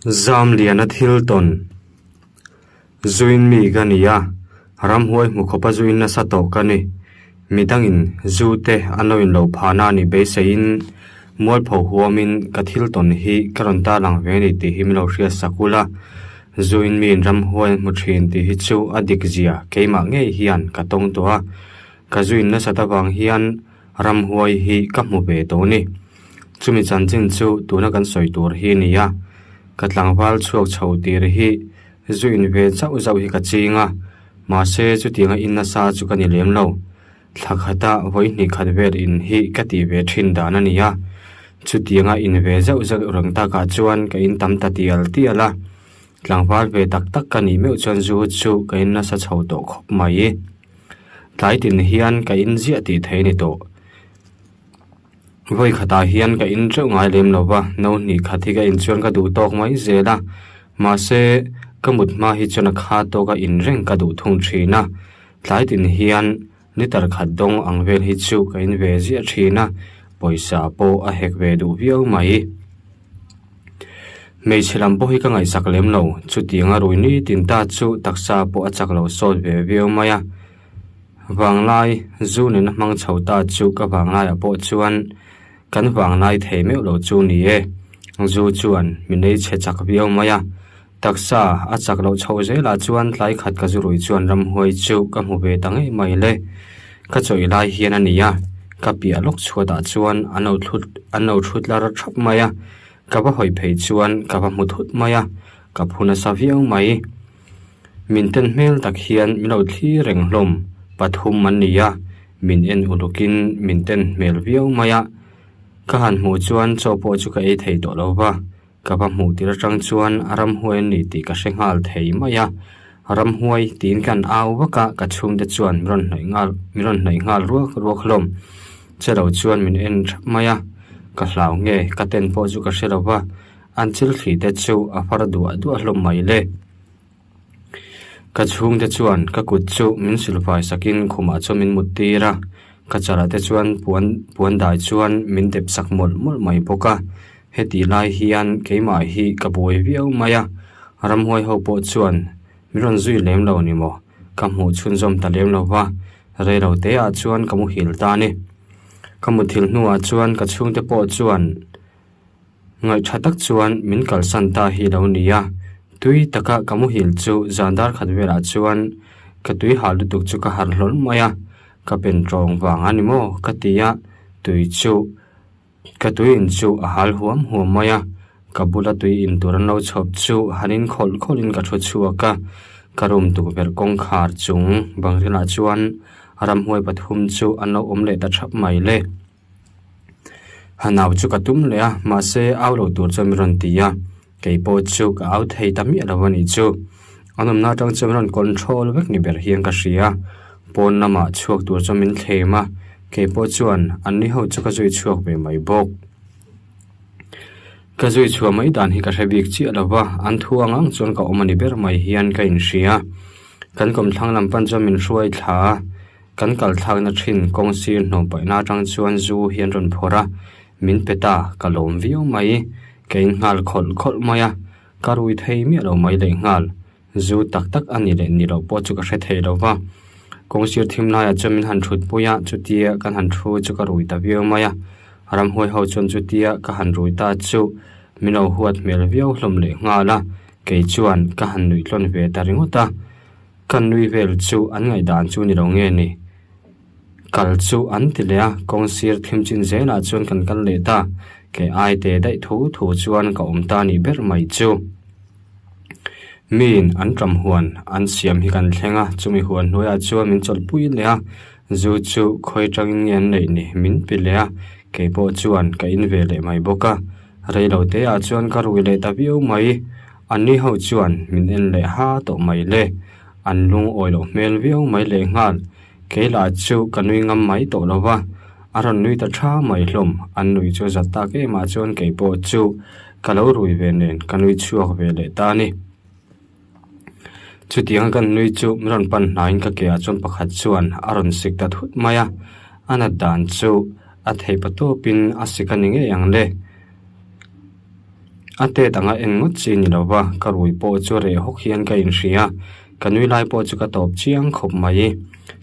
Zam lian at Hilton Zuin mi gania ram huai mukhopa zuin na sato kani midangin zute anoin lo phana ni be sein mual pho huamin ka Hilton hi karonta lang ve ni ti himlo ria sakula zuin mi ram huai muthin ti hi chu adik zia keima nge hian ka tong to a ka zuin na satawang hian ram huai hi ka mu be to ni chumi chanchin chu tuna kan soi tur hi ni ya katlangwal chuak chho tir hi zuin ve chau zau hi ka chinga ma se chu tinga inna sa chu kan lem lo thlakhata voi ni khatver in hi ka ti ve thin dan ania chu tinga in ve zau zau rang ta ka chuan ka in tam ta tial tiala tlangwal ve tak tak ka ni meu chuan zu chu ka in na sa chho to khop mai tlai tin hian ka in zia ti thei ni to voi khata hian ka in treu ngai lem lova no ni khathi ka in chuan ka du tok mai zela ma se kamut ma hi chana kha to ka in reng ka du thung thina tlai tin hian litar khat dong ang vel hi chu ka in ve zia thina poisa po a hek ve du viau mai mei chilam po hi ka ngai sak lem lo chu tinga roi ni tin ta chu taksa po a chak lo sol ve viau maya wanglai zunin mang chhota chu ka wanglai a po chuan kan wanglai thei meu lo chu ni e zu chuan minei che chak viau maya taksa a chak lo chho zela chuan tlai khat ka zurui chuan ram hoi chu ka mu ve tangai mai le ka choi lai hian ania ka pia lok chhuata chuan ano thut lar thap maya ka ba hoi phei chuan ka ba mu thut maya ka phuna sa viau mai minten mel tak hian milo thli reng hlom pathum man nia min en ulukin minten mel viau maya ka han mu chuan chopo chu ka e thei to lova ka ba mu tir tang chuan aram huai ni ti ka sengal thei maya aram huai tin kan aw waka ka chung de chuan miron nei ngal ruak hlom chero chuan min en maya ka hlau nge ka ten po chu ka selova an chil thli te chu a far du hlom mai le ka chung de chuan ka kut chu min silfai sakin khuma chu min mutira ka chara te chuan puan dai chuan min dep sak mol mai poka heti lai hian keima hi ka boi viau maya ram hoi ho po chuan miron zui lem lo ni mo ka mu chun zom ta lem lo wa re ro te a chuan ka mu hil ta ni ka mu thil nu a chuan ka chung te po chuan ngai thatak chuan min kal san ta hi lo ni ya tui taka ka mu hil chu zandar khatwera chuan ka tui halu tuk chu ka har hlon maya ka pen rong wang ani mo ka tia tui chu ka tui in chu a hal huam maya ka bula tui in turan lo chhop chu hanin kholin ka thu chuaka karum tu ber kong khar chung bangrila chuan aram huai pathum chu anlo omle ta thap mai le hanaw chu ka tum le a ma se aw lo tur chamiron tia kei po chu ka aw thei tami alawani chu anom na tang chamiron control vek ni ber hian ka ria pon nama chuak tur chamin thema kei po chuan anni ho chu ka zui chuak be mai bok ka zui chua mai dan hi ka hrebik chi alawa an thuangang chuan ka omani ber mai hian ka in ria kan kom thlang lam pan chamin ruai thla kan kal thak na thin kong sir no pai na tang chuan zu hian ron phora min peta ka lom viu mai kein ngal khol maya karui thei mi lo mai le ngal zu tak tak ani le ni ro po chu ka hre thei lo wa kong sir thim na ya chamin han thut puya chutia kan han thu chu ka rui ta viu maya ram hoi ho chon chutia ka han rui ta chu mino huat mel viu hlom le ngala ke chuan ka han nui tlon ve ta ringota kan nui vel chu an ngai dan chu ni ro nge ni kal chu an tilea kong sir thim chin zena chuan kan le ta ke ai te dai thu chuan ka om ta ni ber mai chu min an tram huan an siam hi kan thlenga chumi huan noya chu min chol pui le a zu chu khoi tang ngen nei ni min pi le a ke po chuan ka in ve le mai boka rei lo te a chuan ka rui le ta viu mai ani ho chuan min en le ha to mai le an lung oilo mel viu mai le ngal ke la chu kanui ngam mai to lova aron nui ta tha mai hlom an nui chu zatta ke ma chuan ke po chu kalo rui ve nen kanui chuak ve le ta ni chu tiang kan nui chu mron pan nain ka ke a chon pakhat chuan aron sik ta thut maya ana dan chu a thei pato pin a sikaninge yang le ate tanga engot chi ni lawa karui po chu re hok hian ka in hria kanui lai po chu ka top chiang khop mai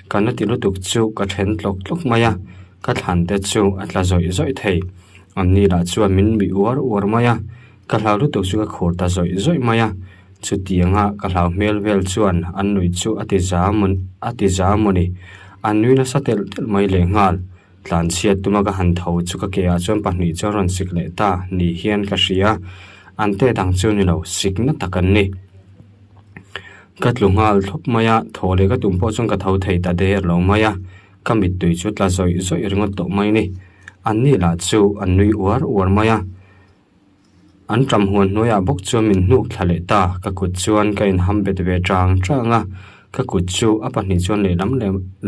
kana tilu tuk chu ka then tlok tlok maya ka than te chu atla zoi zoi thei anni la chu min mi war maya ka hlau lu tuk chu ka khor ta zoi zoi maya chu tianga ka hlau mel vel chuan an nui chu ati zamuni an nui na satel tel mai le ngal tlan chiat tuma ka han tho chu ka ke a chon pahni choron sikle ta ni hian ka hria ante dang chu ni lo sikna takan ni katlungal thop maya thole ka tumpo chon ka thau thei ta der lo maya kamit tui chu tla zoi zoi ringot to mai ni anni la chu annui war maya an tram huan noya bok chu min nuk thale ta ka kut chuan ka in ham bet ve tanga ka kut chu apahni chuan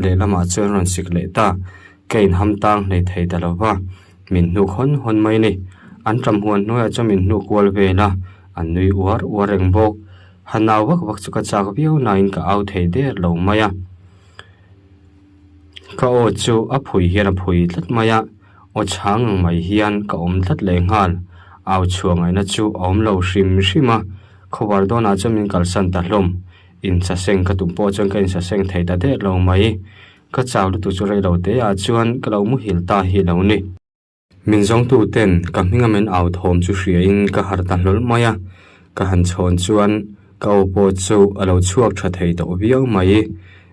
le lama chuan ron sikle ta ka in ham tang nei thei ta lawa min nuk hon mai ni an tram huan noya chu min nuk wal ve la annui war reng bok hanaw wak chu ka chak biu nain ka au thei der lo maya ka o chu a phui hian a phui tlat maya o chang mai hian ka om tlat le ngal au chuang ai na chu om lo shima khowar do na chamin kalsan ta hlom in sa seng ka tumpo chang ka in sa seng thei ta der lo mai ka chaw tu chu rei lo te a chuan ka lo mu hil ta hi lo ni min zong tu ten ka minga men au thom chu hria in ka har ta hlol maya ka han chon chuan ka opo chu alo chuak tha thei to viau mai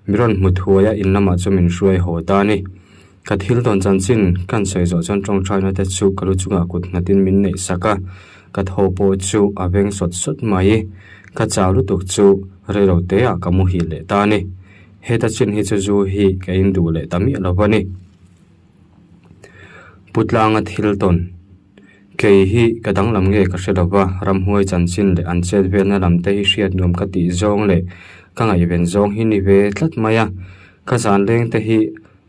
miron muthuaya innama chu min hruai ho ta ni ka thil don chan chin kan sei zo chan tong thaina te chu kalu chunga kut natin min nei saka ka thopo chu aveng sot mai ka chawlu tuk chu re ro te a kamu hi le ta ni he ta chin hi chu zu hi ka in du le tami lovani putlanga thil ton kei hi kadang lam nge ka hredawa ram huai chan chin le an chet ve na lam te hi hriat nom ka ti zong le ka ngai ven zong hi ni ve tlat maya ka zan leng te hi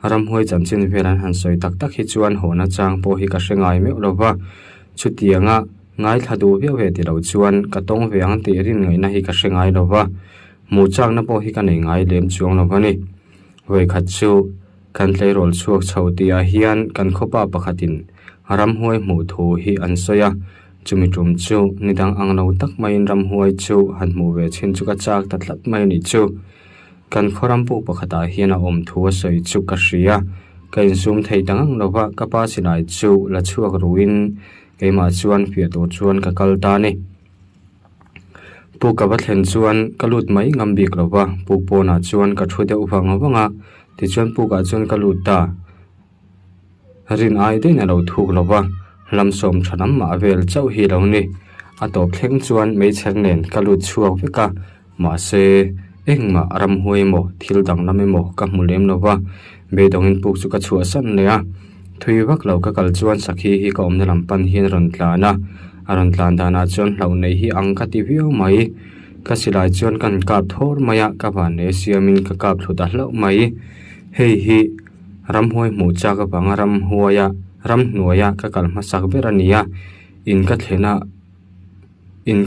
ram huai chan chin velan han soi tak hi chuan hona chang po hi ka hrengai me lova chutianga ngai thadu ve ti lo chuan ka tong ve ang ti rin ngai na hi ka hrengai lova mu chang na po hi ka nei ngai lem chuang lovani hoi khat chu kan tlei rol chuak chho ti a hian kan khopa pakhatin ram huai mu thu hi an soya chumi tum chu nidang anglo tak mai ram huai chu han mu ve chin chu ka chak ta tlat mai ni chu kan khoram pu pakhata hian a om thu a soi chu ka hria ka in zum thei tangang lova ka pa sinai chu la chuak ruin keima chuan fia to chuan ka kal ta ni pu ka ba thlen chuan kalut mai ngam bik lova pu po na chuan ka thu deuh wanga ti chuan pu ka chuan kalut ta rin ai de na lo thuk lova lam som thanam ma vel chau hi lo ni a to thleng chuan mei chernen kalut chuak veka ma se engma ram huai mo thil dang lami mo ka mulem lova be dongin puk chu ka chua san le a thui wak lo ka kal chuan sakhi hi ka omna lam pan hian ron tlana aron tlan dana chuan hlau nei hi ang ka ti viau mai ka silai chuan kan kap thor maya ka van ne siamin ka kap thu da hlo mai hei hi ram huai mu cha ka bang ram nuaya ka kalma sak berania in ka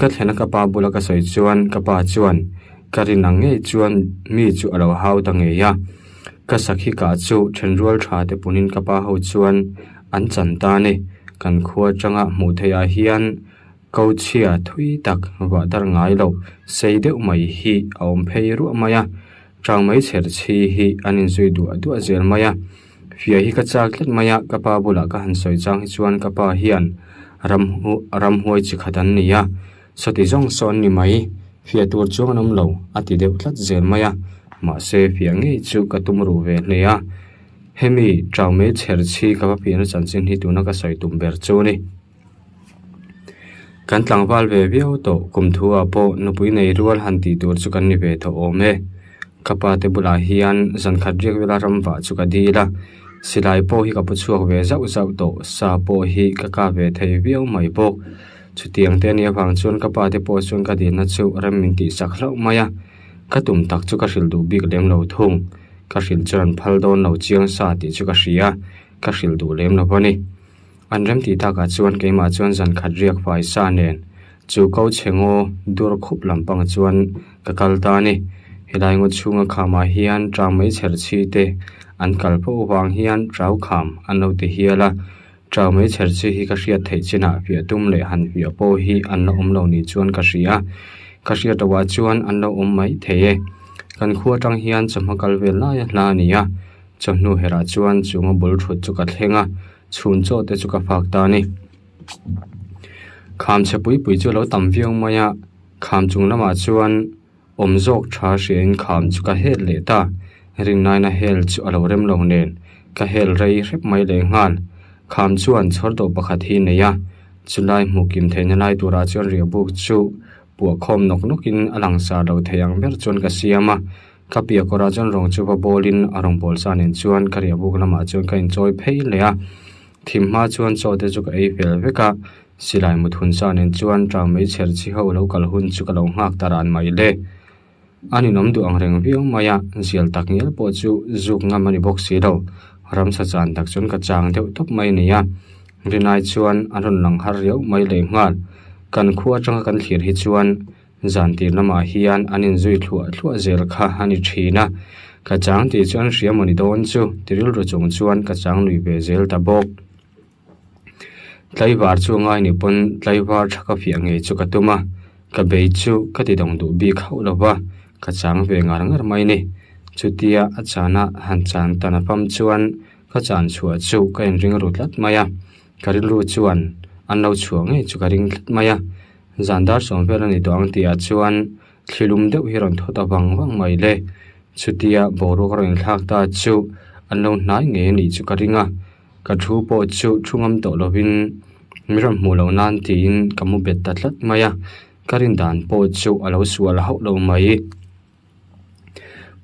thlena ka pa bula ka soi chuan ka pa chuan karinang nge chuan mi chu alo hau ta nge ya ka sakhi ka chu thenrual tha te punin ka pa ho chuan an chan ta ne kan khuwa changa mu theya hian kau chia thui tak wa dar ngai lo sei deuh mai hi aum phei ru maya chang mai cher chi hi anin zui du zel maya fia hi ka chak tlet maya ka pa bula ka han soi chang hi chuan ka pa hian ram huai chi khatan ni ya soti jong son ni mai fia tur chuang nam lo ati deuh tlat zel maya ma se fia nge chu ka tum ru ve le ya hemi chang mai cher chi ka pa pi na chan chin hi tu na ka soi tum ber chu ni kan tlang wal ve viau to kum thu a po nu pui nei rual han ti tur chu kan ni ve tho ome kapa te bula hian zan khat riak vela ram wa chu ka dila silai po hi ka pu chuak ve zau to sa po hi ka ve thei viau mai bok chutiang te ni awang chuan kapa te po chuan ka di na chu ram min ti sak hlau maya ka tum tak chu ka hril du bik lem lo thung ka hril chuan phal don lo chiang sa ti chu ka hria ka hril du lem lo bani an rem ti ta ka chuan keima chuan zan khat riak vai sa nen chu ko chengo dur khup lampang chuan ka kal ta ni hilai ngot chunga khama hian tang mai cher chi te an kal po wang hian trau kham anlo te hiala trao mai cher chi hi ka hria thei china hia tum le han hia po hi an lo om lo ni chuan ka hria tawa chuan an lo om mai thei kan khuwa tang hian chamakal vel lai hla nia chahnu hera chuan chunga bul thut chu ka thlenga chhun chaw te chu ka phak ta ni kham che pui chu lo tam viau maya kham chung lama chuan om zawk tha hrian kham chu ka het le ta ring nai na hel chu alo rem lo nen ka hel rei rep mai le ngal kham chuan chhor do pakhat hi neya chulai mukim theina lai tura chuan ria buk chu puwa khom nok nokin alang sa lo theyang ber chuan ka siama kapia kora chuan rong chu ba bolin arong bol sa nen chuan ka ria buk lama chuan ka enjoy phei le a thim ma chuan chaw te chu ka ei vel veka silai muthun sa nen chuan tra mai cher chi ho lo kal hun chu ka lo ngak taran mai le ani nom du ang reng viau maya zial tak ngel po chu zuk nga mani box si do ram sa chan tak chun ka chang deuh top mai niya rinai chuan aron lang har riau mai le ngal kan khuwa tanga kan thlir hi chuan zan tir lama hian anin zui thluah zel kha ani thina ka chang ti chuan hria mani don chu tiril ro chung chuan ka chang lui ve zel ta bok tlaivar chu ngai ni pon tlaivar thaka fi ange chu ka tuma ka bei chu ka ti dong du bi khau lova ka chang ve ngar ngar mai ni chutia achana han chan tana pam chuan ka chan chhuwa chu ka in ring ru tlat maya karil ru chuan an lo chuang nge chu ka ring tlat maya zandar som vel ani to ang tia chuan thlilum deuh hi ron thota wang mai le chutia boru ka ring thak ta chu an lo hnai nge ni chu ka ringa ka thu po chu thungam to lovin miram mu lo nan tin kamu bet ta tlat maya karin dan po chu alo sual hau lo mai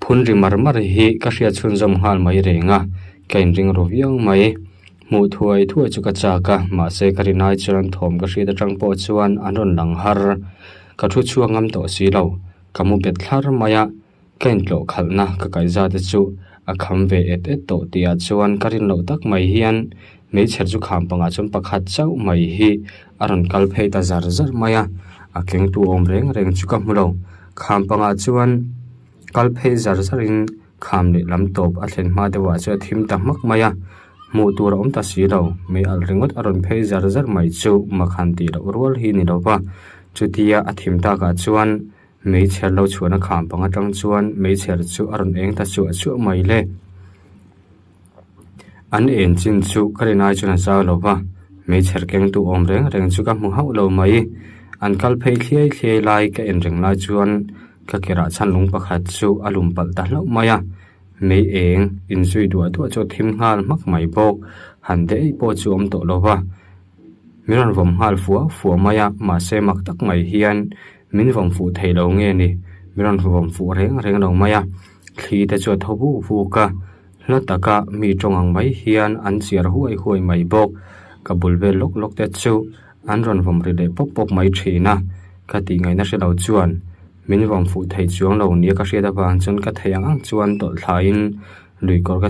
phun ri mar hi ka hria chhun zom hal mai renga kain ring ro viang mai mu thuai chu ka cha ka ma se karinai chuan thom ka hria da tang po chuan anon lang har ka thu chuangam to si lo kamu bet thlar maya kain tlo khalna ka kai za te chu a kham ve et to tia chuan karin lo tak mai hian mei cher chu kham panga chum pakhat chau mai hi aron kal phei ta zar maya a keng tu om reng chu ka mulo kham panga chuan kal phei zar in kham ni lam top a thlen ma dewa chu thim ta mak maya mu tur om ta si lo me al ringot aron phei zar mai chu makhan ti ro rol hi ni lo ba chutia a thim ta ka chuan mei cher lo chuana kham panga tang chuan mei cher chu aron eng ta chu mai le an en chin chu karinai chuna za lo ba mei cher keng tu om reng chu ka mu hau lo mai an kal phei khliai lai ka en reng lai chuan ka kera chan lung pakhat chu alum pal ta lo maya mei eng in zui du chu thim ngal mak mai bok han dei po chu om to lo ba miran vom hal fu maya ma se mak tak mai hian min vom fu thei lo nge ni miran vom fu reng lo maya thli te chu thobu fu ka la taka mi tongang mai hian an chiar huai mai bok ka bulvel lok te chu an ron vom ri le pop mai thina ka ti ngai na se lo chuan min vom fu thei chuang lo ni ka hria da bang chun ka theiang ang chuan tol thlain lui kor ka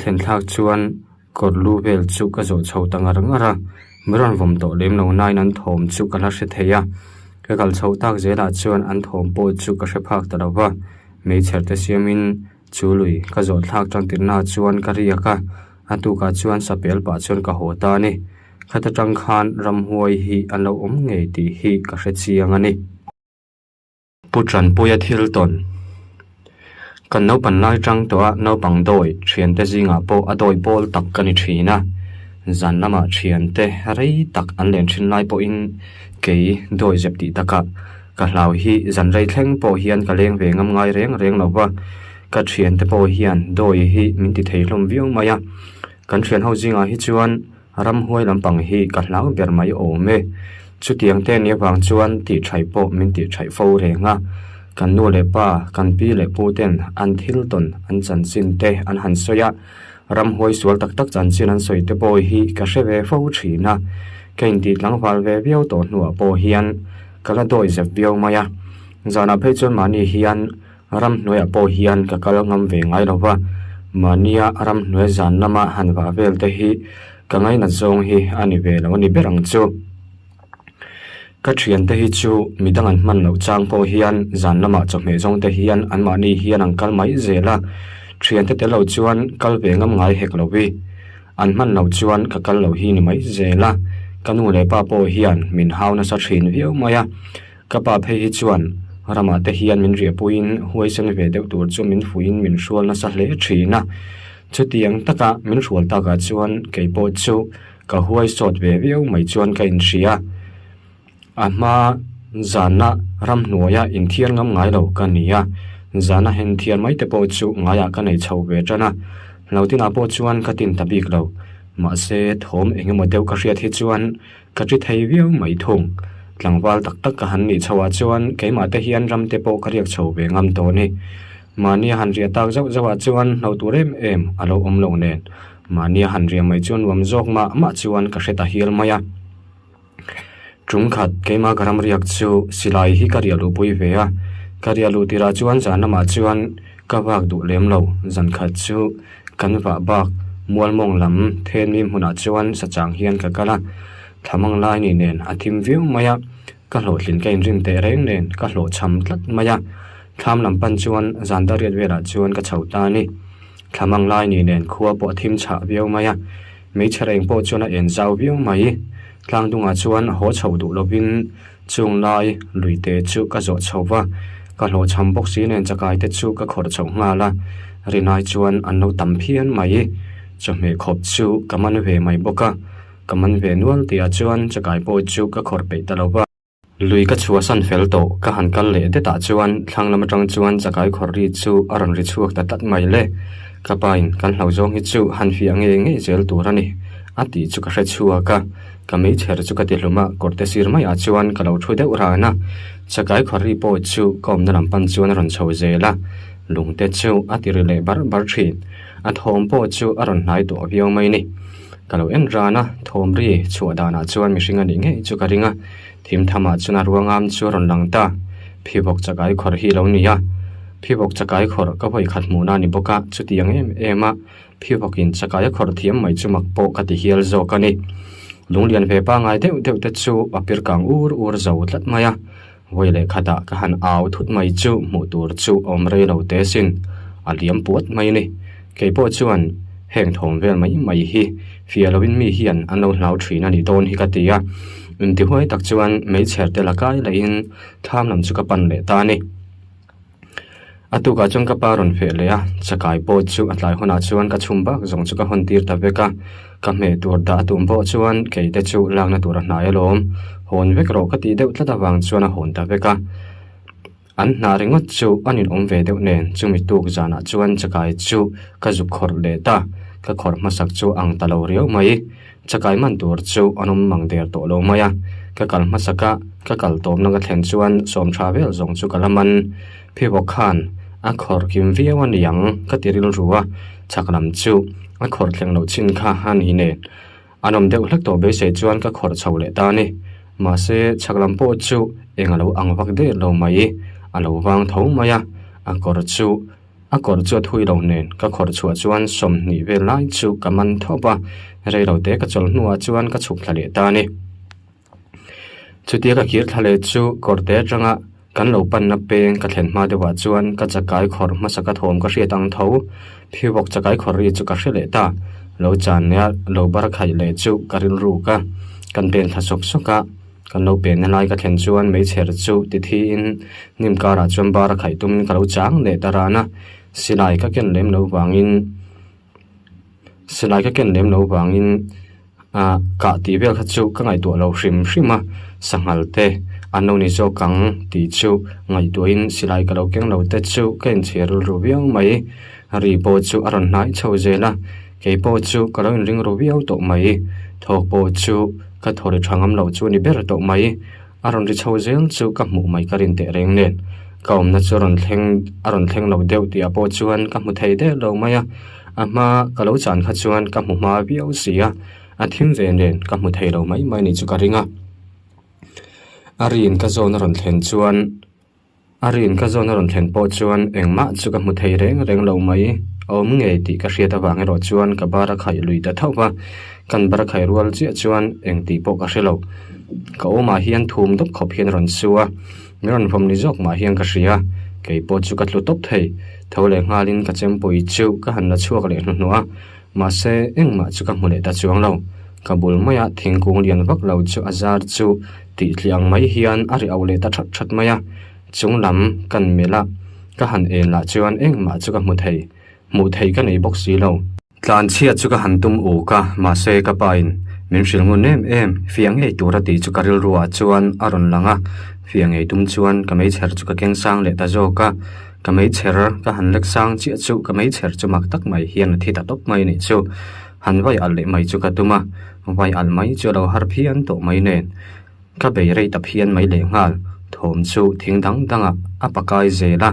thlen thlak chuan kor lu vel chu ka zo chho tanga rangara miran vom to lem no nai nan thom chu ka la hre theya ka kal chho tak zela chuan an thom po chu ka hre phak ta lawa mei cher te siamin chu lui ka zo thlak tang tirna chuan ka ria ka atu ka chuan sapel pa chuan ka hota ni khata tang khan ram huai hi an lo om ngei ti hi ka hre chiang ani putran poya thil ton kan no pan lai tang to a no pang doi thian te zinga po a doi bol tak kani thina zan lama thian te rei tak an len thin lai po in ke doi jep ti taka ka hlau hi zan rei thleng po hian ka leng ve ngam ngai reng lawa ka thian te po hian doi hi min ti thei hlom viau maya kan thian ho zinga hi chuan ram huai lampang hi ka hlau ber mai o me chu tiang te ni wang chuan ti thai po min ti thai fo renga kan nu le pa kan pi le pu ten an thil ton an chan sin te an han soya ram hoi sual tak chan chin an soi te po hi ka hre fo thina kein ti tlang wal ve viau to nuwa po hian kala doi zep viau maya zana phei chon mani hian ram noya po hian ka kala ngam ve ngai lowa mania ram noya zan lama han wa vel te hi ka ngai na zong hi ani ve lo ni berang chu ka thian te hi chu midang an man lo chang po hian zan lama chome zong te hian an mani hian ang kal mai zela thian te lo chuan kal ve ngam ngai hek lowi an man lo chuan ka kal lo hi ni mai zela kanu le pa po hian min hauna sa thin viau maya ka pa phei hi chuan rama te hian min ria puin huai sang ve deuh tur chu min fuin min hrual na sa hle thina chutiang taka min hrual taka chuan keipo chu ka huai sot ve viau mai chuan ka in ria ama zana ram noya in thian ngam ngai lo ka nia zana hen thian mai te po chu ngaya ka nei chho ve tana lautin apo chuan ka tin tabik lo ma se thom engemaw deuh ka hriat hi chuan ka tri thei viau mai thung tlangwal tak tak ka han ni chawa chuan keima te hian ram te po ka riak chho ve ngam to ni mania han ria tak zau zawa chuan no turem em alo om lo nen mania han ria mai chuan wam jok ma chuan ka hreta hil maya trung khat keima garam riak chu silai hi ka rialu pui ve a ka rialu tira chuan zana ma chuan ka wak du lem lo zan khat chu kan wa bak mual mong lam then mi huna chuan sa chang hian ka kala thamang lai ni nen athim viu maya ka hlo hlin kain rin te reng nen ka hlo cham tlat maya tham lam pan chuan zanda riat vera chuan ka chhota ni thamang lai ni nen khuwa po thim cha viu maya mei chareng po chuan a en zau viu mai tlang dunga chuan ho chho du lovin chung lai luite chu ka zo chhowa ka hlo cham bok si nen chakai te chu ka khor chho nga la rinai chuan an no tam phian mai chome khop chu kaman ve mai boka kaman ve nual tia chuan chakai po chu ka khor pe talowa lui ka chua san fel to ka han kal le de ta chuan thanglam atang chuan chakai khor ri chu aron ri chuak ta tat mai le ka pain kan hlau zong hi chu han fi ange zel turani ati chu ka hre chua ka kamei cher chu ka ti hluma korte sir mai a chuan ka lo thu de urana chakai khor ri po chu kom na lam pan chuan ron chho zela lungte chu ati ri le bar thin a thom po chu aron hnai to viau mai ni kalo en rana thom ri chu dana chuan mi hringa ni nge chu ka ringa thim thama chuna ruangam chu ron langta phibok chakai khor hi lo nia phibok chakai khor ka voi khat mu na ni boka chutiang ema phibok in chakai khor thiam mai chumak po ka ti hial zo ka ni lunglian ve pa ngai deuh te chu apir kang ur zo tlat maya voile khata ka han aw thut mai chu mu tur chu om rei lo te sin aliam puat mai ni keipo chuan heng thom vel mai hi fialowin mi hian anlo hlau thina ni don hi ka tia unti hoi tak chuan mei cher te lakai la in tham lam chu ka pan le ta ni atu ka chung ka paron fe le a chakai po chu atlai hona chuan ka chumba zong chu ka hon tir ta beka ka me tur da tum po chuan ke te chu lang na tur na elom hon vek ro ka ti deuh tlata wang chuan a hon ta beka an na ringot chu anin om ve deuh nen chumi tuk zana chuan chakai chu ka zup khor le ta ka khor masak chu ang talo riau mai chakai man tur chu anom mang der to lo maya ka kal masaka ka kal tom na ka thlen chuan som travel zong chu kalaman phibok khan a khor kim viawan yang ka tiril ruwa chaklam chu a khor thleng lo chin kha han hi ne anom deuh hlek to be se chuan ka khor chho le ta ni ma se chaklam po chu engalo angwak de lo mai alo wang tho maya a kor chu thui lo nen ka khor chua chuan som ni ve lai chu kaman thopa rei lo te ka chol nuwa chuan ka chuk thale ta ni chutia ka kir thale chu korte tanga kan lo pan na peng ka thlen ma dewa chuan ka chakai khor masaka thom ka hriat ang tho phibok chakai khor ri chu ka hrele ta lo chan ya lo bar khai le chu karil ru ka kan ben tha sok soka kan lo pen na lai ka thlen chuan mei cher chu ti thi in nim kara chuan bar khai tum ka lo chang le tarana silai ka ken lem lo wangin ka ti vel kha chu ka ngai to lo hrim sangal te anno ni zo kang ti chu ngai to in silai ka lo keng lo te chu ka in cherul ru viau mai ri po chu aron nai chho zela ke po chu ka lo in ring ru viau to mai thok po chu ka thori thangam lo chu ni ber to mai aron ri chho zel chu ka mu mai ka rin te reng nen kaum na chu aron thleng lo deuh ti apo chuan ka mu thei de lo maya ama ka lo chan kha chuan ka mu ma viau sia a thim ve nen ka mu thei lo mai ni chu ka ringa arin ka zon ron thlen po chuan engma chu ka mu thei reng lo mai om nge ti ka hriat awang ero chuan ka bara khai lui ta thowa kan bara khai rual chi chuan eng ti po ka hrelo ka oma hian thum dop khop hian ron suwa miron vom ni jok ma hian ka hria kei po chu ka tlu top thei thole ngalin ka chempoi chu ka han la chuak le nuwa ma se engma chu ka mule ta chuang lo kabul maya thingkung lian vak lo chu azar chu ti tliang mai hian ari aule ta that maya chunglam kan mela ka han en la chuan engma chu ka mu thei ka nei box si lo tlan chia chu ka han tum o ka ma se ka pain min shil ngun em fiang ei tura ti chu karil ruwa chuan aron langa fiang ei tum chuan ka mei cher chu ka keng sang le ta zo ka mei cher ka han lek sang chi chu ka mei cher chu mak tak mai hian thi ta top mai ni chu han vai al le mai chu ka tuma vai al mai chu lo har phian to mai nen ka bei rei ta phian mai le ngal thom chu thing danga apakai zela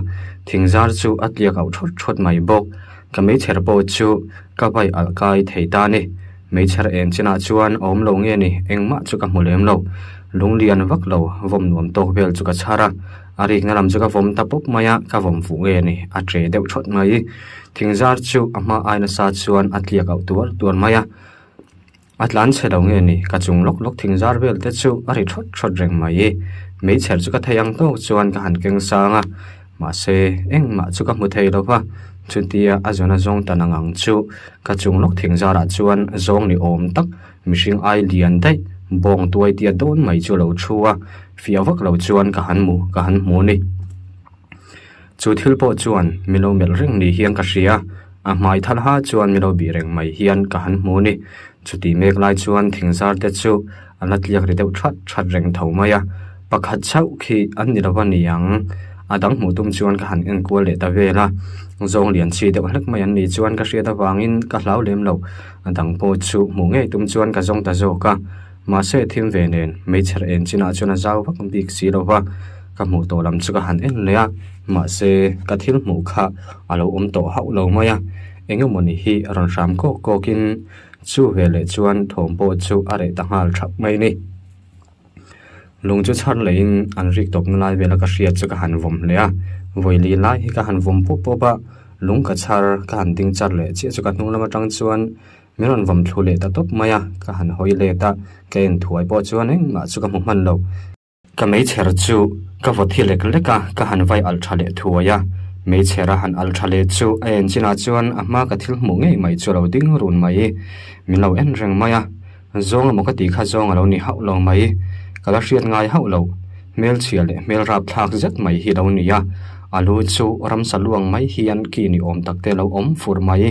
thingzar chu atlia kau thot mai bok ka mei cher po chu ka vai al kai thei ta ni mei cher en china chuan om lo nge ni engma chu ka mulem lo lung lian vak lo vom nuam to bel chu ka chara ari ngalam chu ka vom ta pop maya ka vom fu nge ni a tre deuh thot mai thingzar chu ama aina sa chuan atlia kau tur maya atlan chelo nge ni ka chung lok thingzar bel te chu ari thot reng mai mei cher chu ka thayang to chuan ka han keng sanga ma se engma chu ka mu thei lo wa chutia azona zong tanangang chu ka chung lok thingzara chuan zong ni om tak mishing ai lian dai bong tuai tia don mai chu lo thuwa fiawak lo chuan ka han mu ni chu thil po chuan milo mel ring ni hian ka ria a mai thal ha chuan milo bi reng mai hian ka han mu ni chuti mek lai chuan thingzar te chu alatliak ri deuh that reng tho maya pakhat chau khi an ni rawani yang adang mutum chuan ka han en kual le ta vela zong lian chi deuh hlek mai an ni chuan ka hria ta wangin ka hlau lem lo adang po chu mu nge tum chuan ka zong ta zo ka ma se thim ve nen mei cher en china chuna zaw vak bik si lo wa ka mu to lam chu ka han en le a ma se ka thil mu kha alo to hau lo maya engeu moni hi ron ram ko kin chu vele chuan thom po chu are ta ngal thap mai ni lung chu chhan lein an rik top na lai vela ka hria chu ka han vom le a voili lai hi ka han vom po ba lung ka char ka han ding char le chi chu ka hnung lama tang chuan miron vom thlu le ta top maya ka han hoi le ta ken thuai po chuan eng ma chu ka mu man lo ka mei cher chu ka vothi lek leka ka han vai al thale thuaya mei chera han al thale chu en china chuan ama ka thil mu nge mai chu lo ding run mai mi lo en reng maya zong mo ka ti kha zong alo ni hau lo mai kala hriat ngai hau lo mel chiale mel rap thak zat mai hi lo ni ya alu chu ram saluang mai hian ki ni om takte lo om fur mai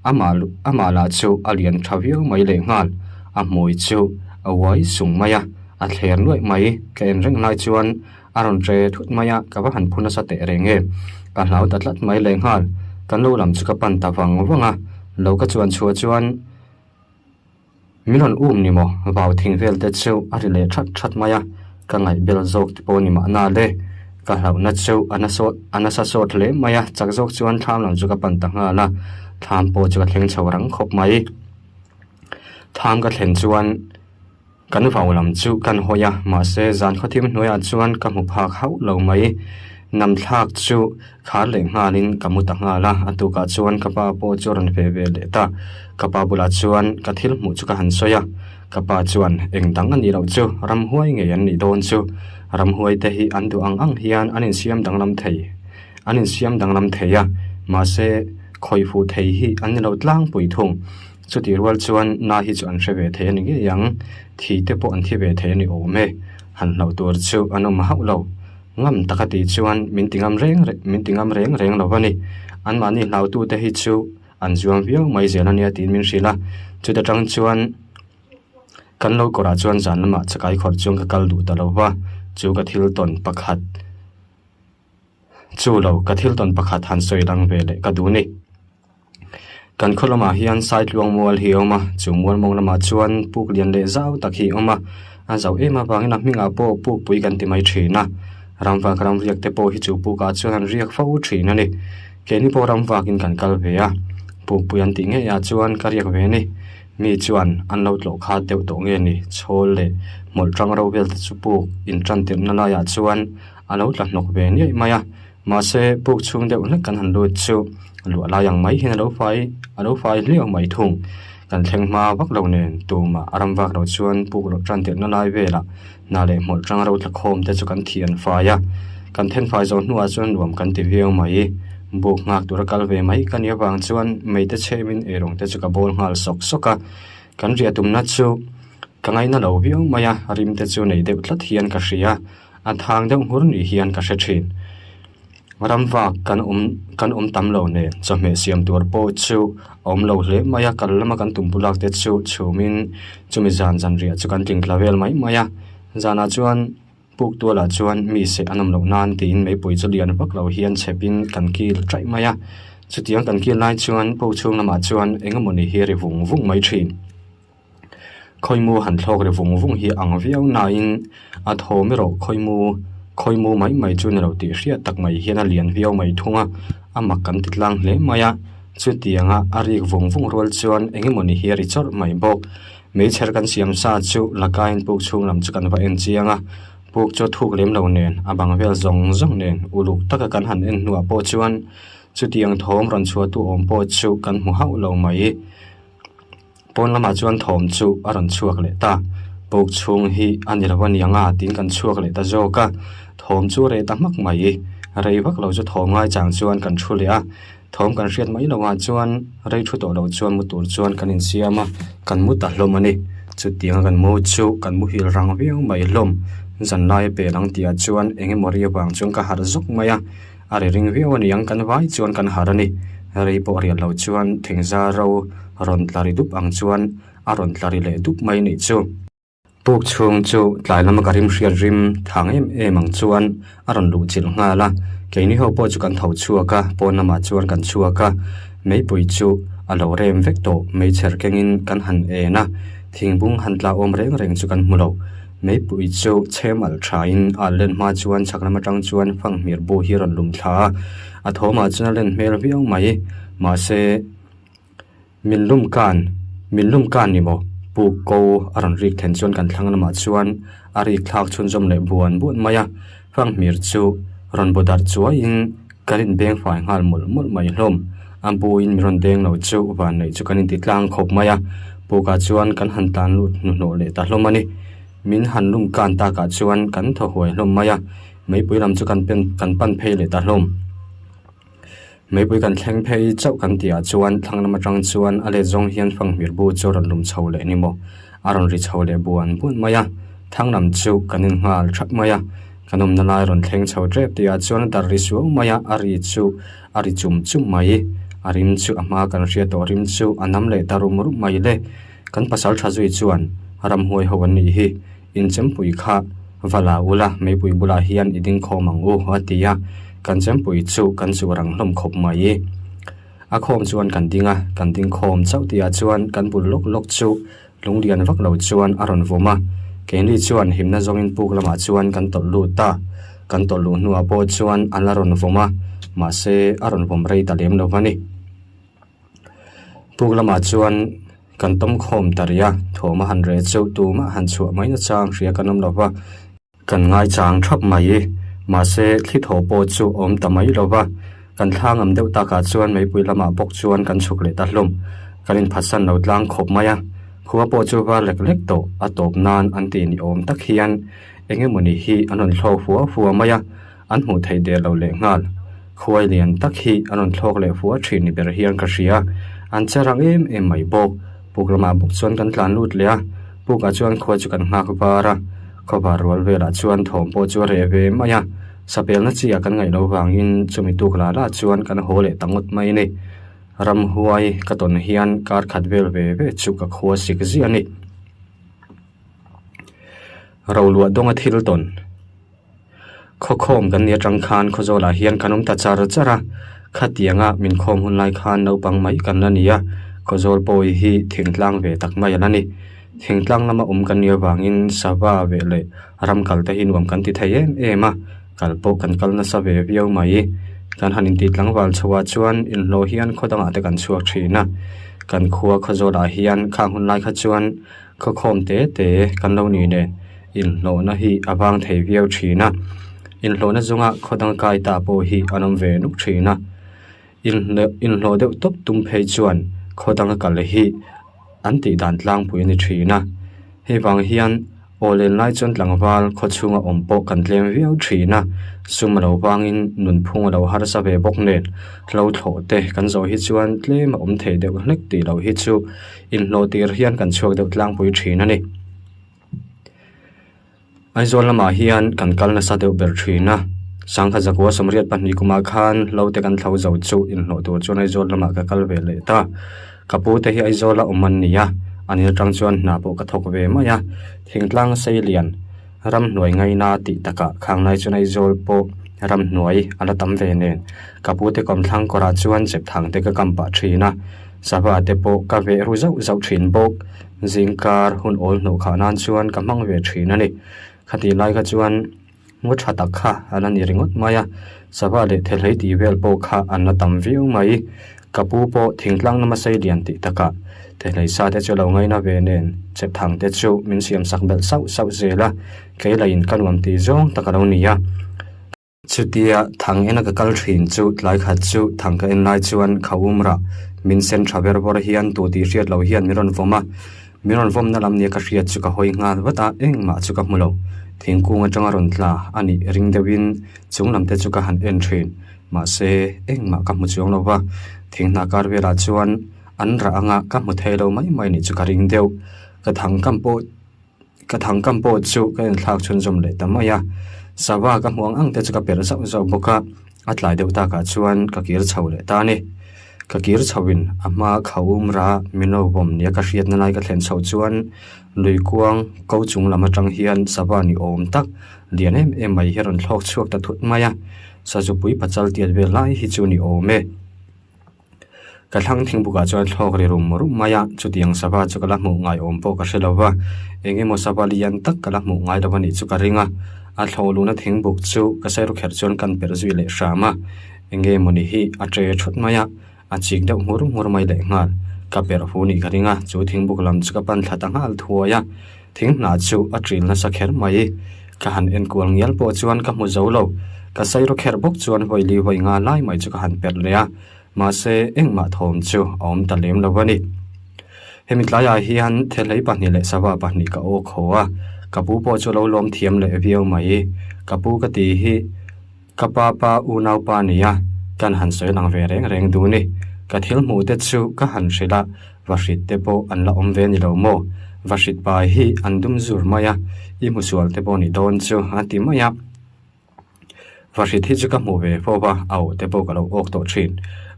amala chu alian thaviu mai le ngal a moi chu awai sung maya a thler noi mai ken reng lai chuan aron tre thut maya ka ba han phuna sa te renge ka hlau tatlat mai le ngal kan lo lam chu ka pan ta wanga lo ka chuan milon ni mo vaw thing vel te chu ari le that maya ka ngai bel zok ti po ni ma na le ka hlau na chu anasa sot le maya chak zok chuan tham lam chu ka pan ta nga la tham po chu ka thleng chho rang khop mai tham ka thlen chuan kan vaw lam chu kan hoya ma se zan khothim noya chuan ka mu phak hau lo mai nam thak chu khar le ngalin kamu ta nga la atu ka chuan ka pa po choran ve le ta ka pa bula chuan ka thil mu chu ka han soya ka pa chuan eng dang ani lo chu ram huai nge an ni don chu ram huai te hi an du ang hian anin siam dang lam theya ma se khoi fu thei hi an lo tlang pui thung chu ti rual chuan na hi chu an hre the ni ge yang thi te po an thi ve the ni o me han lo tur chu anom hau lo ngam takati chuan min tingam reng lo wani an mani lau tu te hi chu an zuam viau mai zela nia tin min rila chu ta tang chuan kan lo kora chuan zan lama chakai khor chung ka kal du ta lo wa chu ka thil ton pakhat chu lo ka thil ton pakhat han soi lang ve le ka du ni kan kholama hian side luang mual hi oma chu mual mong lama chuan puk lian le zau takhi oma a zau ema bangina minga po puk pui kan ti mai thina ramwa karam riak te po hi chu pu ka chuan an riak fau thina ni keni po ramwa kin kan kal ve a pu puyan ti nge ya chuan ka riak ve ni mi chuan an lo tlo kha deu to nge ni chhol le mol tang ro bel chu pu in tran tir na la ya chuan a lo tla nok ve ni maya ma se puk chung deu na kan han lo chu lu la yang mai hin a lo fai leo mai thung kan thleng ma vak lo nen tu ma aram vak ro chuan puk lo tran tir na lai ve la na le mol tang ro tla khom te chu kan thian fa ya kan then phai zo nuwa chuan nuam kan ti viau mai buk ngak tur kal ve mai kan ya wang chuan meite chemin erong te chu ka bol ngal sok soka kan ria tum na chu kangai na lo viau maya rim te chu nei deuh thlat hian ka hria a thang deuh hur ni hian ka hre thin ramwa kan tam lo ne chome siam tur po chu om lo hle maya kal lama kan tumpulak te chu chumin chumi zan ria chu kan ting klavel mai maya zana chuan puk tu la chuan mi se anam lo nan tin mei pui chu lian vak lo hian chepin kan kil trai maya chutiang kan kil lai chuan po chung lama chuan engamoni hi ri vung mai thin khoimu han thlok ri vung hi ang viau na in a thomi ro khoimu mai chu ne lo ti hria tak mai hian a lian viau mai thunga ama kan titlang hle maya chutianga ari vung rol chuan engamoni hi ri chor mai bok mei cher kan siam sa chu lakain puk chung lam chu kan va en chianga puk cho thuk lem lo nen abang vel zong nen uluk taka kan han en nuwa po chuan chutiang thom ron chua tu om po chu kan mu hau lo mai pon lama chuan thom chu aron chuak le ta puk chung hi anirwan yanga tin kan chuak le ta zoka thom chu re ta mak mai rei vak lo chu thom ngai chang chuan kan thu le a thom kan hriat mai lo wa chuan rei thu to lo chuan mu tur chuan kan in siama kan mu ta hlom ani chutiang kan mu chu kan mu hil rang viau mai hlom zan lai pe lang tia chuan enge moria bang chung ka har zuk maya are ring viau ani yang kan vai chuan kan harani rei po rial lo chuan thingza ro ron tlari dup ang chuan aron tlari le dup mai ni chu puk chung chu tlai lama karim hriat rim thang em ang chuan aron lu chil nga la keini ho po chu kan thau chuaka pon nama chuan kan chuaka mei pui chu alo rem vek to mei cher kengin kan han e na thingbung han tla om reng chu kan mulo mei pui chu chemal thain alen ma chuan chakrama tang chuan phang mir bo hi ron lum thla a thoma chuan len mel viau mai ma se min lum kan ni mo puk ko aron rik then chuan kan thlang lama chuan ari thlak chun jom le buan maya phang mir chu ron bodar chuain karin beng fai ngal mul mai hlom ampu in ron deng no chu van nei chu kanin titlang khop maya puka chuan kan han tan lut no le ta hlomani min han lum kan ta ka chuan kan tho hoi hlom maya mei pui lam chu kan pan phei le ta hlom mei pui kan thleng phei chau kan tia chuan thlang lama tang chuan ale zong hian phang mir bu chu ron lum chho le ni mo aron ri chho le buan maya thang nam chu kanin ngal thak maya kanum na lai ron thleng chho trep tia chuan dar ri su maya ari chum mai arim chu ama kan ria to rim chu anam le tarum ru mai le kan pasal thazui chuan aram hoi howan ni hi in chempui kha vala ula mei pui bula hian iding khomang u hatia kan chempui chu kan chu rang hlom khop mai a khom chuan kan ding khom chau tia chuan kan bul lok chu lunglian vak lo chuan aron voma kenri chuan himna zongin puk lama chuan kan tol lu ta kan tol lu nuwa po chuan alaron voma ma se aron vom rei ta lem lo mani puk lama chuan kan tom khom taria thoma han re chu tu ma han chu mai na chang ria kanom lova kan ngai chang thap mai ma se thli tho po chu om ta mai lova kan thlang am deuh ta ka chuan mei pui lama bok chuan kan chuk le ta hlum kanin phasan lo tlang khop maya khuwa po chu wa lek to atop nan an ti ni om tak hian enge moni hi anon thlo fuwa maya an mu thei de lo le ngal khuai lian tak hi anon thlok le fuwa thin ni ber hian ka ria an charang em mai bok puklama bok chuan kan tlan lut le a puka chuan khuwa chu kan ngak bara khobar rol vela chuan thom po chu re ve maya sapel na chi kan ngai lo wangin chumi tukla la chuan kan hole tangut mai ni ram huai katon hian kar khatvel ve chu ka khuwa sik zi ani rawlua donga thilton khokhom kan nia tang khan khozola hian kanum ta chara khatianga min khom hun lai khan no pang mai kan na nia khozol poi hi thingtlang ve tak mai anani thingtlang lama kan nia wangin sawa ve le ram kal ta hin wam kan ti thai ema kalpo kan kalna sa ve viau mai kan hanin ti tlang wal chwa chuan in lo hian khodanga te kan chuak thina kan khuwa khozola hian khang hun lai kha chuan khokhom te kan lo ni ne in lo na hi awang thei viau thina in lo na zunga khodang kai ta po hi anam ve nuk thina in lo de top tum phei chuan khodang kal hi an ti dan tlang pui ni thina he wang hian olen lai chuan tlangwal khaw chhunga awm pawh kan tlem viau thina sum lo wangin nun phung lo har sa ve bawk nen lo thlo te kan zo hi chuan tlem a awm thei deuh hlek ti lo hi chu in hlo tir hian kan chuak deuh tlang pui thina ni aizawl lama hian kan kalna sa deuh ber thina sangkha zakwa somriat pahnih kuma khan lo te kan thlo zo chu in hlo tur chuan aizawl lama ka kal ve le ta kapu te hi aizawla awman nia ani tang chuan na po ka thok ve maya thingtlang sei lian ram hnuai ngai na ti taka khang nai chuan aizawl po ram hnuai ala tam ve nen kapu te kom thlang kora chuan chep thang te ka kampa thina saba te po ka ve ru zau zau thin bok zingkar hun ol no kha nan chuan ka mang ve thina ni khati lai ka chuan ngot thata kha anan ringot maya saba le thelhei ti vel po kha an na tam viu mai kapu po thingtlang nama sei lian ti taka thelhei sa te chu lo ngai na ve nen chep thang te chu min siam sak bel sau sau zela ke lain kanwam ti zong taka lo nia chutia thang ena ka kal thin chu tlai kha chu thang ka en lai chuan khawumra min sen thaber bor hian tu ti riat lo hian miron vom na lam ne ka riat chu ka hoi ngal wata engma chu ka mulo thingkung atanga ron tla ani ring dewin chunglam te chu ka han en thin ma se engma ka mu chuang lova thingna kar vela chuan an ra anga ka mu thelo mai ni chu ka ring deu ka thang kam po chu ka en thak chun zum le tamaya sawa ka muang ang te chu ka per zo boka atlai deu ta ka chuan ka kir chho le ta ni ka kir chhawin ama khawum ra mino bom nia ka riat na nai ka thlen chho chuan lui kuang ko chung lama tang hian sawa ni om tak lian em mai heron thlok chuak ta thut maya sa chu pui pachal tiat ve lai hi chu ni ome ka thlang thing buka chuan thlok ri rum maya chu tiang sawa chu kala mu ngai om po ka hrelowa enge mo sawa lian tak kala mu ngai lawa ni chu ka ringa a thlo lu na thing buk chu ka sai ro kher chuan kan per zui le shama enge mo ni hi a tre thut maya a chik deuh mur mai le ngal ka per hu ni ka ringa chu thing buk lam chu ka pan thata ngal thuaya thing na chu a tril na sa kher mai ka han en kual ngial po chuan ka mu zo lo ka sai ro kher bok chuan hoi li hoi nga lai mai chu ka han per le ya ma se engma thom chu om ta lem lawani hemitlaya hian thelei pahni le sawa pahni ka o khowa kapu po chu lo lom thiam le viau mai kapu ka ti hi kapa pa u nau pa nia kan han soi lang ve reng du ni ka thil mu te chu ka han sila washit te po an la om ve ni lo mo washit pa hi an dum zur maya I musual te po ni don chu anti maya washit hi chu ka mu ve po ba au te po ka lo ok to thin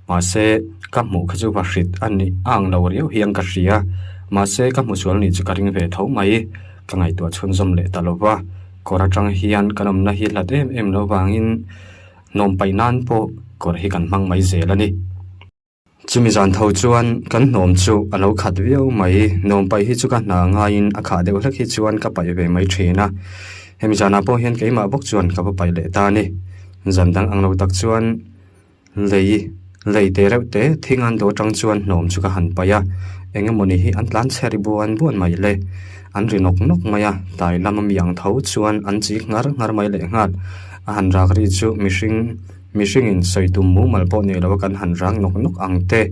ma se ka mu kha chu washit an ni ang lo riu hiang ka ria ma se ka musual ni chu ka ring ve tho mai ka ngai to chhun zom le talowa kora tang hian kanom na hi lat em lo wangin nom pai nan po kor hi kan mang mai zelani chumi zan tho chuan kan nom chu alo khat viau mai nom pai hi chu ka na nga in akha deuh hlek hi chuan ka pai ve mai thina hemi jana po hian keima bok chuan ka pai le ta ni zamdang anglo tak chuan lei te reuh te thingan do tang chuan nom chu ka han paya engemoni hi an tlan chheri buan mai le an ri nok maya tai lamam yang tho chuan an chi ngar mai le ngat a han rak ri chu mishing in soitum mu malpo ne lawa kan han rang nok angte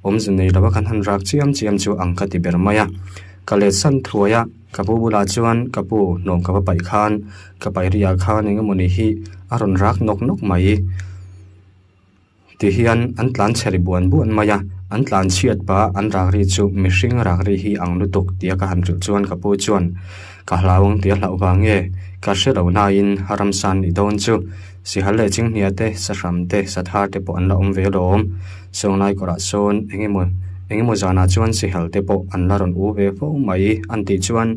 omzun nei lawa kan han rak chiam chu angka ti ber maya kale san thuaya kapu bula chuan kapu nom ka pai khan ka pai ria khan engemoni hi aron rak nok mai ti hian an tlan chheri buan maya an tlan chiat pa an rak ri chu mishing rak ri hi ang lu tuk tia ka han ru chuan kapu chuan ka hlawang tia hlau wange ka shelo na in haram san ni don chu si halle ching nia te sa ram te sa thar te po an la om ve lom song lai kora son engemo jana chuan si hal te po an la ron u ve fo mai an ti chuan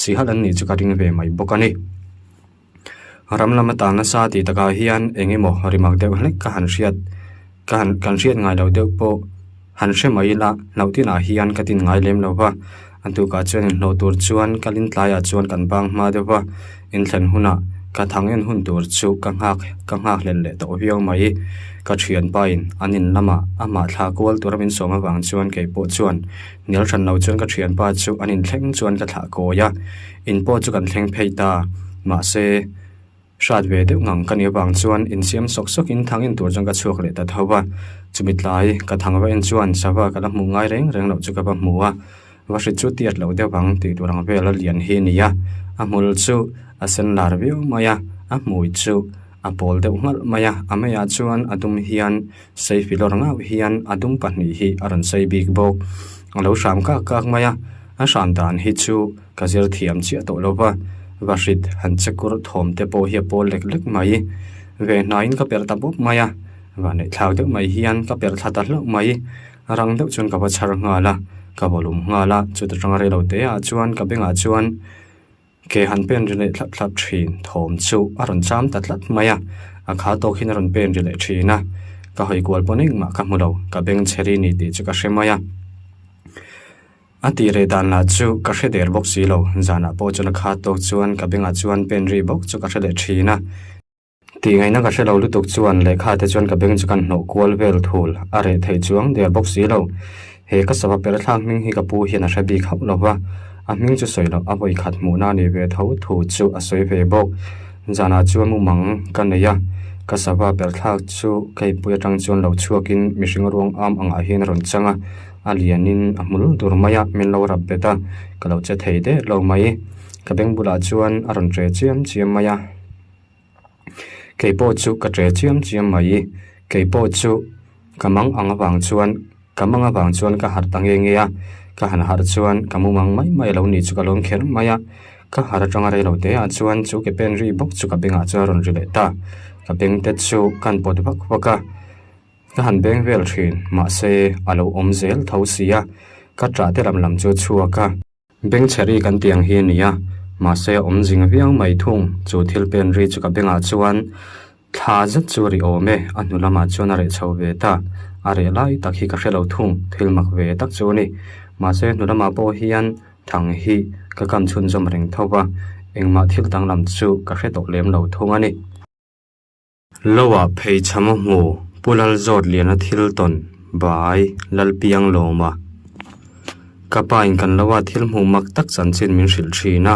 si hal an ni chu ka ring ve mai bokani ram lama ta na sa ti taka hian engemo rimak deuh hlek ka han riat kan riat ngai lo deuh po han hre mai la nautina hian katin ngai lem lova antu ka chuan no tur chuan kalin tlaya chuan kan bang ma dewa in thlen huna ka thangen hun tur chu ka ngak len le to hiau mai ka thian pain anin lama ama thla kol turamin soma wang chuan ke po chuan nil than lo chuan ka thian pa chu anin thleng chuan ka thla ko ya in po chu kan thleng pheita ma se shat ve de ngang kan wang chuan in siam sok in thangin tur jang ka chuak le ta thawa chumitlai ka thangwa in chuan sawa ka la mu ngai reng lo chu ka ba muwa vashi chu tiat lo dewang ti turang vela lian hi nia amul chu asen lar veu maya amui chu apol deuh ngal maya amaya chuan adum hian sei filor ngau hian adum pahnih hi aron sei bik bok alo sham ka kak maya a sham dan hi chu kazir thiam chi to lova vashit han chakur thom te po hi pol lek lek mai ve nain ka per ta bok maya vane thlau deuh mai hian ka per thata lo mai rang deuh chun ka ba char ngala ka bolum ngala chu ta rang re lo te a chuan ka benga chuan ke han pen rile thlat thlat thin thom chu aron cham ta thlat maya a kha to khin aron pen rile thina ka hoi kwal poning ma ka mulo ka beng cheri ni ti chu ka shemaya ati re dan la chu ka hre der bok si lo zana po chuna kha to chuan ka benga chuan pen ri bok chu ka hre thina ti ngai na ka hre lo lu tuk chuan le kha te chuan ka beng chu kan no kwal vel thul are thei chuang der bok si lo he ka saba per thlang ming hi ka pu hian a hrebi khap lova a ming chu soilo a voi khat mu na ni ve tho thu chu a soi ve bok zana chu mu mang kan ya ka saba per thak chu kai pu atang chuan lo chuakin mihring ruang am anga hin ron changa alianin amul durmaya min lo rap beta ka lo che thei de lo mai ka beng bula chuan aron tre chiam chiam maya kei po chu ka tre chiam chiam mai kei po chu kamang anga wang chuan kamanga wang chuan ka har tange nge ya ka han har chuan kamu mang mai mai lo ni chu ka lom kher maya ka har tanga re lo te a chuan chu ke pen ri bok chu ka benga charon ri le ta ka beng te chu kan pot bak baka ka han beng vel thin ma se alo om zel tho sia ka tra te ram lam chu chua ka beng cheri kan tiang hi nia ma se om jing viang mai thung chu thil pen ri chu ka benga chuan tha zat chu ri ome anu lama chuan a re chho ve ta are lai tak hi ka hrelo thung thil mak ve tak chu ni ma se nu lama po hian thang hi ka kam chun zom reng thowa engma thil tang lam chu ka hre to lem lo thung ani lowa phei chama mu pulal zot liana thil ton bai lalpiang loma kapain kan lawa thil mu mak tak chan chin min hril thina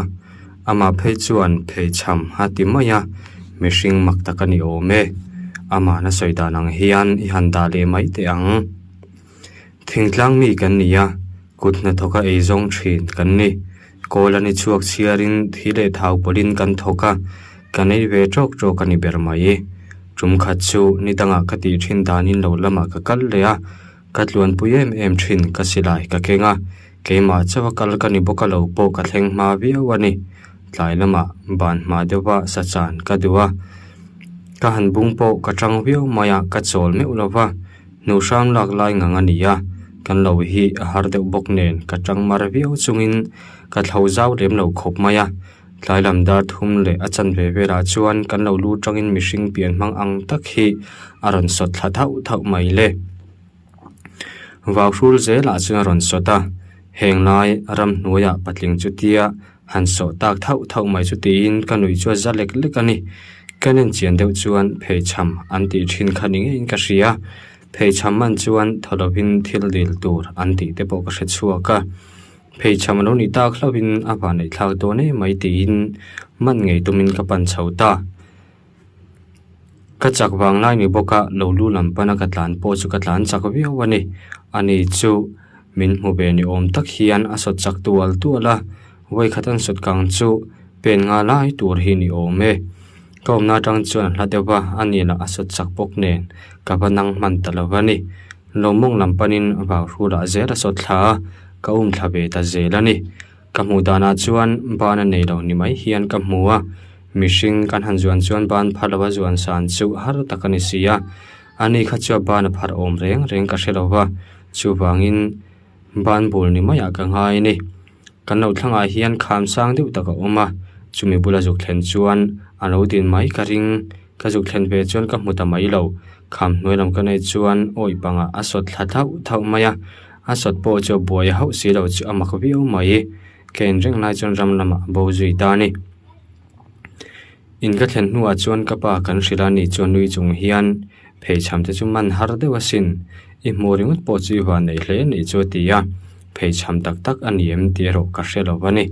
ama phei chuan phei cham hati maya mihring mak takani ome ama na soidanang hian I handa le mai te ang thingtlang mi kan nia kutna thoka ei zong thin kan ni kolani chuak chiarin thile thau polin kan thoka kanei ve chok chok ani ber mai chum kha chu ni danga khati thin danin lo lama ka kal leya katluan puyem em thin ka silai ka kenga keima chawa kal kani bokalo po ka thleng ma viawani tlai lama ban ma dewa sachan ka duwa ka han bung po ka tang viau maya ka chol me ulova nu sam lak lai ngangania kan lo hi a har deuh bok nen ka tang mar viau chungin ka thlau zau rem lo khop maya tlai lam dar thum le achan ve vera chuan kan lo lu tangin mihring pian mang ang tak hi aron sot thla thau thau mai le wawrul zela chuan ron sota heng lai ram nuya patling chutia han so tak thau thau mai chutin kanui chu zalek lekani kanen chian deuh chuan phei cham an ti thin khaning in ka ria phei cham man chuan tholovin thil dil tur an ti te po ka hre chuaka phei cham lo ni ta khlovin aba nei thlau to ne mai tin man ngei tumin ka pan chhota ka chak wang lai ni boka lo lu lam pana ka tlan po chu ka tlan chak viawani ani chu min mu be ni om tak hian a sot chak tual tuala wai khatan sot kang chu pen nga lai tur hi ni ome kom na tang chuan hladewa ani la asot chak pok nen ka banang man talawani lomong lampanin ba rula zera sot thla ka thlabe ta zelani ka mu dana chuan bana nei lo ni mai hian ka muwa mishing kan han chuan ban phalawa chuan san chu har takani sia ani kha chu ban phar om reng reng ka hrelowa chu wangin ban bul ni maya ka ngai ni kan lo thlanga hian kham sang deuh taka oma chumi bula juk thlen chuan alo din mai ka ring ka juk thlen ve chuan ka hmuta mai lo kham noilam ka nei chuan oi panga asot thla thau thau maya asot po chu boy hau si lo chu amak viu mai ken reng lai chuan ram lama bo zui ta ni in ka thlen nuwa chuan ka pa kan hrilani chuan nui chung hian phei cham te chu man har dewa sin I moringot po chu wa nei hle ni chu tia phei cham tak tak aniem tiro ka hrelovani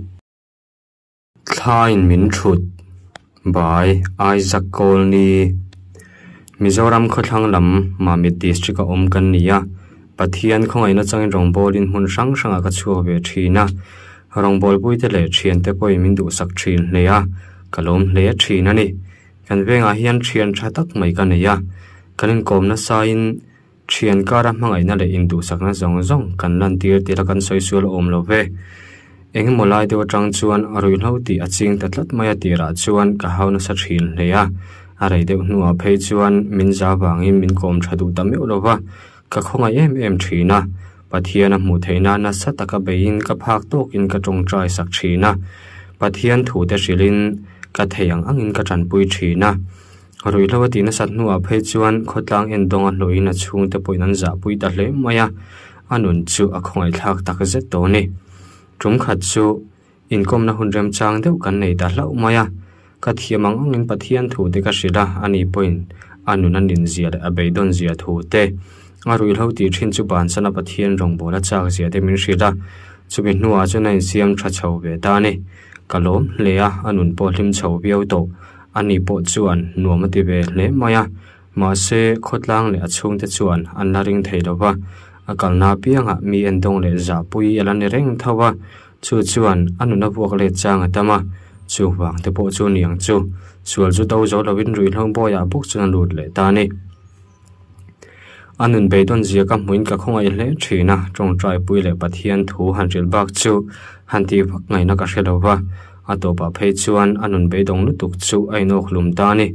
thlain min thut by Isaac Colney Mizoram khothang lam Mamit district om kan nia pathian khongai na changin rongbol in mun sang sanga ka chu ve thina rongbol pui te le thian te poi min du sak thin leya kalom le thina ni kan venga hian thian tha tak mai ka neya kanin kom na sa in thian kara mangai na le in du sak na zong zong kan lan tir tira kan soisul om lo ve eng molai de watang chuan arui hlo ti aching tatlat maya tira chuan ka hauna sa thin leya arai de nuwa phei chuan min za wangin min kom thadu tami ulova ka khonga em thina pathian a mu theina na sataka bein ka phak tokin ka tong trai sak thina pathian thu te shilin ka theyang angin ka tran pui thina rui lawati na sat nuwa phei chuan khotlang en donga loina chung te poinan za pui ta hle maya anun chu a khongai thak tak zet to ni tum khat chu inkom na hun rem chang deuh kan nei ta hlau maya ka thiamang angin pathian thu te ka shila ani point anun an din zia a beidon zia thu te arui hlo ti thin chu ban sana pathian rong bola chak zia te min shila chubi nuwa chu nai siam tha chho ve ta ni kalom leya anun po hlim chho biau to ani po chuan nuama ti ve le maya ma se khotlang le achung te chuan an la ring thei lova akalna pianga mi endong le za pui elan reng thawa chu chuan anuna buak le chang atama chu wang te po chu niang chu sual chu to zo lovin rui hlong bo ya buk chuan lut le ta ni anun beidon zia ka muin ka khongai hle thina tong trai pui le pathian thu hanril bak chu hanti vak ngai na ka hrelowa atopa phei chuan anun beidong lu tuk chu aino khlum ta ni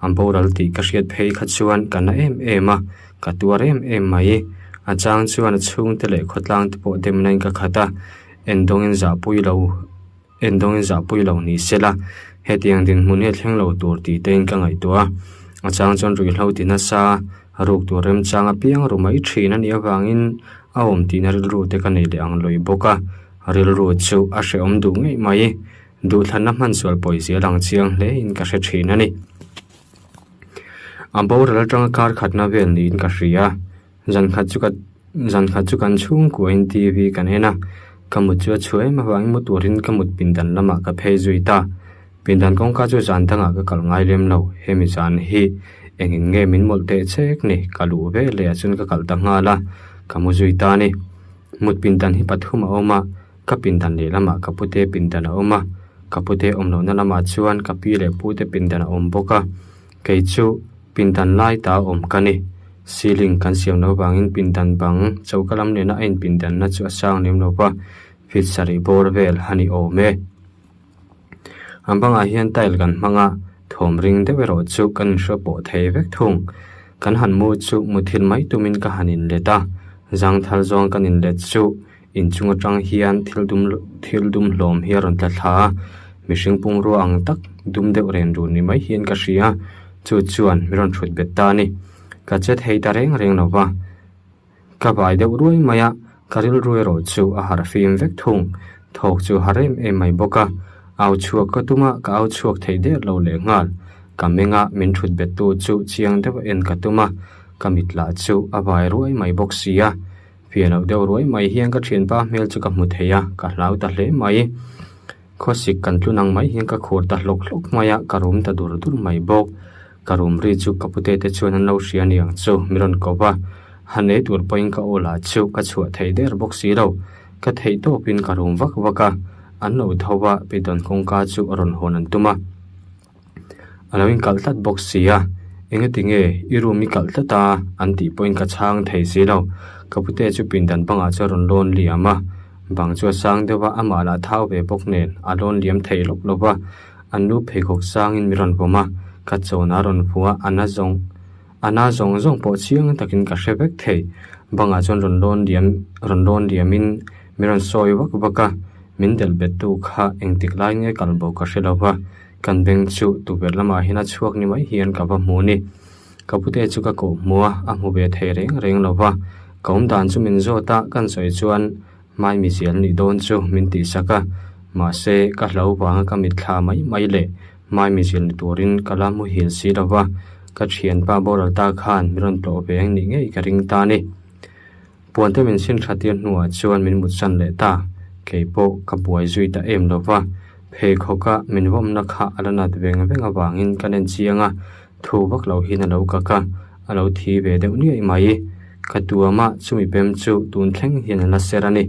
amboral ti ka hriat phei kha chuan kana ema ka tuar em mai achang chuan chung te le khotlang te po dem nai ka khata endong in za pui lo ni sela hetiang din mun he thleng lo tur ti ten ka ngai tua achang chon rui hlo ti na sa ruk tu rem changa piang ru mai thina ni awangin aom ti na ru te ka nei le ang loi boka ril ru chu a hre om du ngei mai du thana man sol poi sia lang chiang le in ka hre thina ni ambor la tang kar khatna vel ni in ka hria zan khat chu kan chung ko in tv kan hena kamut chu chuai ma wang mu turin kamut pindan lama ka phei zuita pindan kong ka chu zan tanga ka kal ngai lem lo hemi zan hi engin nge min molte chek ni kalu ve le achun ka kal ta nga la kamu zuita ni mut pindan hi pathuma oma ka pindan le lama ka pute pindan oma ka pute omlo na lama chuan ka pi le pute pindan om boka kei chu pindan lai ta om kani ceiling kan siam no bangin pindan bang chaukalam ne na ein pindan na chu asang nem no pa fit sari bor vel hani o me ambanga hian tile kan manga thom ring de vero chu kan hrapo thei vek thung kan han mu chu muthil mai tumin ka hanin leta jang thal zong kan in let chu in chunga tang hian thil dum hlom hi ron tla thla mishing pung ro ang tak dum de ren ru ni mai hian ka hria chu chuan miron thut bet ta ni ka chet hei ta reng nova ka bai de ruai maya karil ruai ro chu a har fim vek thung thok chu harem e mai boka au chuak ka tuma ka au chuak thei de lo le ngal kamenga min thut bet tu chu chiang de en ka tuma kamitla chu a bai ruai mai boxia piano de ruai mai hian ka thin pa mel chu ka mu theya ka lau ta hle mai khosik kan tlunang mai hian ka khor ta hlok maya karum ta dur mai bok karum ri chu kapute te chuan an lo hria niang chu miron kowa hane tur point ka ola chu ka chhuat thei der boxi ro ka thei to pin karum vak vaka an lo thowa pidon kong ka chu ron hon an tuma alawin kaltat boxia enge tinge irumi kaltata anti point ka chang thei si lo kapute chu pindan panga charon lon liama bang chu sang dewa ama la thau ve bok nen alon liam thei lok lowa anu pheikhok sang in miron boma ka chona ron phua ana zong po chiang takin ka hrebek thei banga chon ron lon liamin miron soi wak waka min del betu kha engtik lai nge kalbo ka hrelowa kan beng chu tu berlama hina chuak ni mai hian ka ba mu ni kapute chu ka ko muwa a mu be thei reng lowa kaum dan chu min zo ta kan soi chuan mai mi sial ni don chu min ti saka ma se ka hlo wang ka mit thla mai le mai mi sial ni turin kalamu hil si lawa ka thian pa boral ta khan miron to beng ni ngei ka ring ta ni puante min sin thatian nuwa chuan min mut san le ta keipo ka buai zui ta em lowa phei khoka min wom na kha alana venga wangin kanen chianga thu vak lo hin lo ka alo thi ve de ni mai katua ma chumi pem chu tun thleng hian la serani